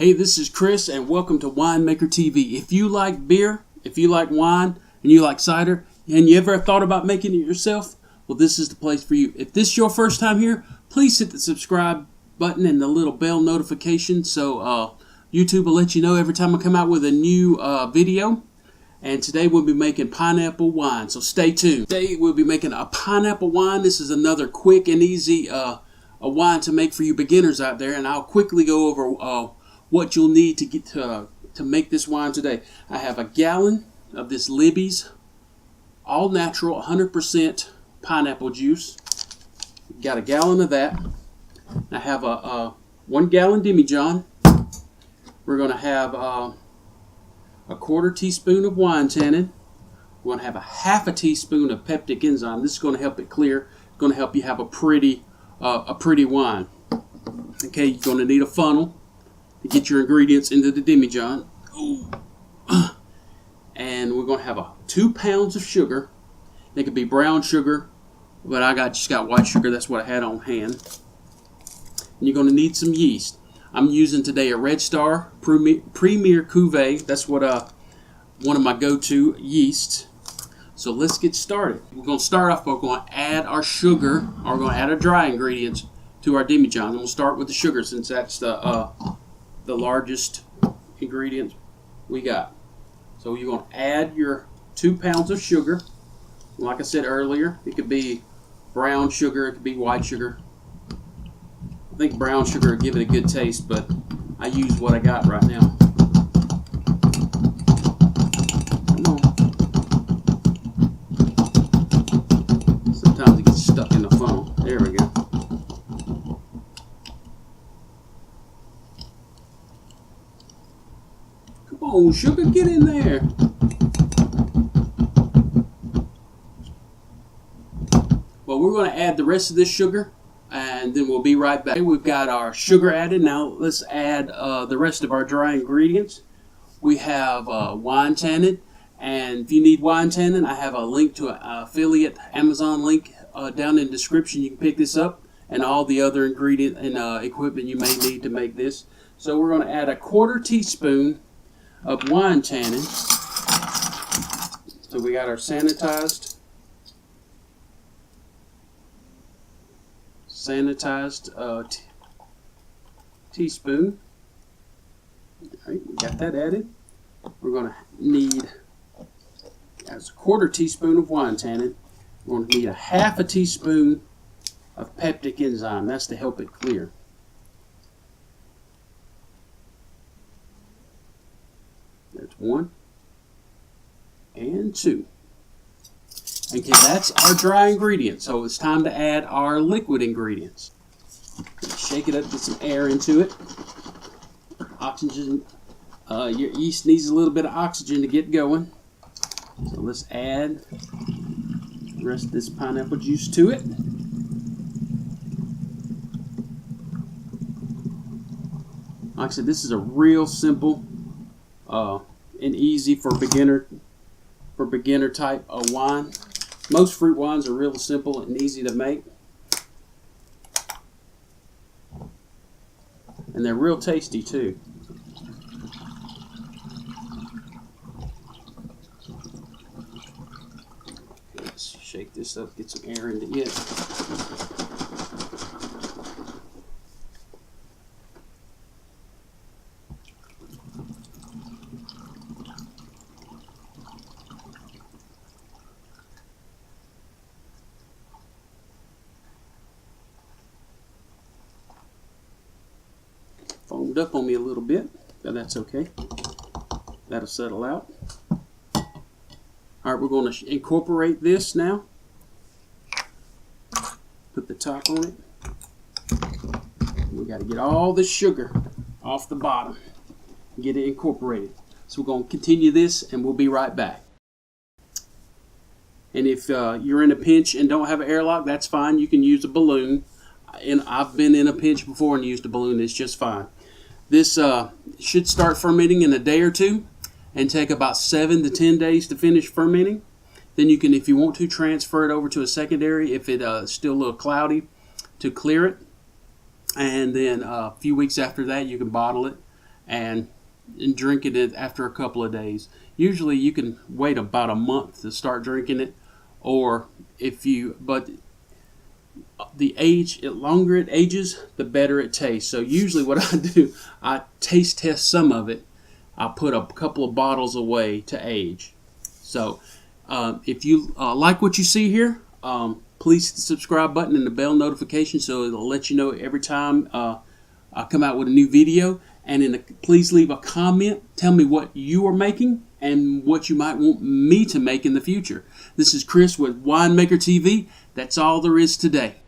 Hey, this is Chris, and welcome to Winemaker TV. If you like beer, if you like wine, and you like cider, and you ever thought about making it yourself, well, this is the place for you. If this is your first time here, please hit the subscribe button and the little bell notification so YouTube will let you know every time I come out with a new video. And today we'll be making pineapple wine, so stay tuned. Today we'll be making a pineapple wine. This is another quick and easy a wine to make for you beginners out there, and I'll quickly go over what you'll need to get to make this wine today. I have a gallon of this Libby's all natural 100% pineapple juice. Got a gallon of that. I have a 1 gallon demijohn. We're going to have a 1/4 teaspoon of wine tannin. We're going to have a 1/2 teaspoon of peptic enzyme. This is going to help it clear. It's going to help you have a pretty wine. Okay, you're going to need a funnel to get your ingredients into the demijohn. And we're going to have 2 pounds of sugar. It could be brown sugar, but I just got white sugar. That's what I had on hand. And you're going to need some yeast. I'm using today a Red Star Premier Cuvée. That's what one of my go-to yeasts. So let's get started. We're going to start off by going to add our sugar, or we're going to add our dry ingredients to our demijohn. And we'll start with the sugar since that's the largest ingredient we got. So you're going to add your 2 pounds of sugar. Like I said earlier, it could be brown sugar, it could be white sugar. I think brown sugar will give it a good taste, but I use what I got right now. Come on. Sometimes it gets stuck in the funnel. There we go. Come on, sugar, get in there. Well, we're going to add the rest of this sugar, and then we'll be right back. We've got our sugar added. Now let's add the rest of our dry ingredients. We have wine tannin, and if you need wine tannin, I have a link to an affiliate Amazon link down in the description. You can pick this up, and all the other ingredient and equipment you may need to make this. So we're going to add a 1/4 teaspoon of wine tannin. So we got our sanitized teaspoon. All right, we got that added. We're going to need, as a 1/4 teaspoon of wine tannin, we're going to need a 1/2 teaspoon of peptic enzyme. That's to help it clear. That's 1 and 2. Okay, that's our dry ingredients. So it's time to add our liquid ingredients. Shake it up, get some air into it. Oxygen. Your yeast needs a little bit of oxygen to get going. So let's add the rest of this pineapple juice to it. Like I said, this is a real simple and easy for beginner type of wine. Most fruit wines are real simple and easy to make, and they're real tasty too. Let's shake this up, get some air into it. Foamed up on me a little bit, but that's okay. That'll settle out. Alright, we're going to incorporate this now. Put the top on it. We got to get all the sugar off the bottom. Get it incorporated. So we're going to continue this, and we'll be right back. And if you're in a pinch and don't have an airlock, that's fine. You can use a balloon. And I've been in a pinch before and used a balloon. It's just fine. This should start fermenting in a day or two and take about 7 to 10 days to finish fermenting. Then you can, if you want to, transfer it over to a secondary if it's still a little cloudy, to clear it. And then a few weeks after that, you can bottle it and drinking it after a couple of days. Usually you can wait about a month to start drinking it, or but the longer it ages, the better it tastes. So usually what I do, I taste test some of it. I put a couple of bottles away to age. So if you like what you see here, please hit the subscribe button and the bell notification so it'll let you know every time I come out with a new video. And please leave a comment. Tell me what you are making and what you might want me to make in the future. This is Chris with Winemaker TV. That's all there is today.